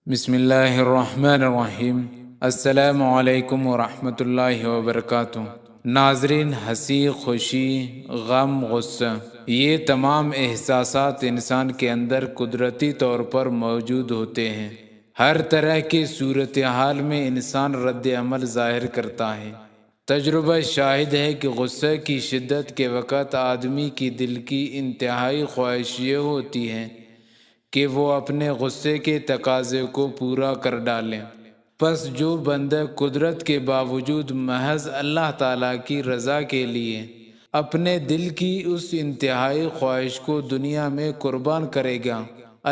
بسم اللہ الرحمن الرحیم۔ السلام علیکم ورحمۃ اللہ وبرکاتہ۔ ناظرین، ہنسی، خوشی، غم، غصہ، یہ تمام احساسات انسان کے اندر قدرتی طور پر موجود ہوتے ہیں۔ ہر طرح کی صورتحال میں انسان رد عمل ظاہر کرتا ہے۔ تجربہ شاہد ہے کہ غصے کی شدت کے وقت آدمی کی دل کی انتہائی خواہش یہ ہوتی ہے کہ وہ اپنے غصے کے تقاضے کو پورا کر ڈالیں۔ پس جو بندہ قدرت کے باوجود محض اللہ تعالیٰ کی رضا کے لیے اپنے دل کی اس انتہائی خواہش کو دنیا میں قربان کرے گا،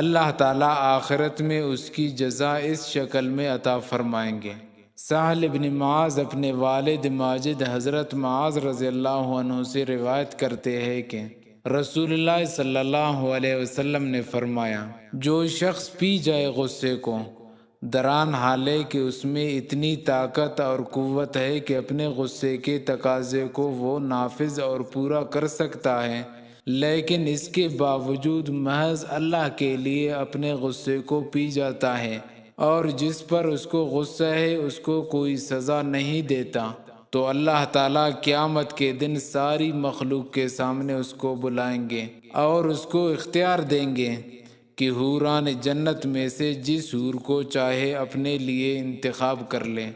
اللہ تعالیٰ آخرت میں اس کی جزا اس شکل میں عطا فرمائیں گے۔ سہل بن معاذ اپنے والد ماجد حضرت معاذ رضی اللہ عنہ سے روایت کرتے ہیں کہ رسول اللہ صلی اللہ علیہ وسلم نے فرمایا، جو شخص پی جائے غصے کو، دران حالے کہ اس میں اتنی طاقت اور قوت ہے کہ اپنے غصے کے تقاضے کو وہ نافذ اور پورا کر سکتا ہے، لیکن اس کے باوجود محض اللہ کے لیے اپنے غصے کو پی جاتا ہے، اور جس پر اس کو غصہ ہے اس کو کوئی سزا نہیں دیتا، تو اللہ تعالیٰ قیامت کے دن ساری مخلوق کے سامنے اس کو بلائیں گے اور اس کو اختیار دیں گے کہ حوران جنت میں سے جس حور کو چاہے اپنے لیے انتخاب کر لیں۔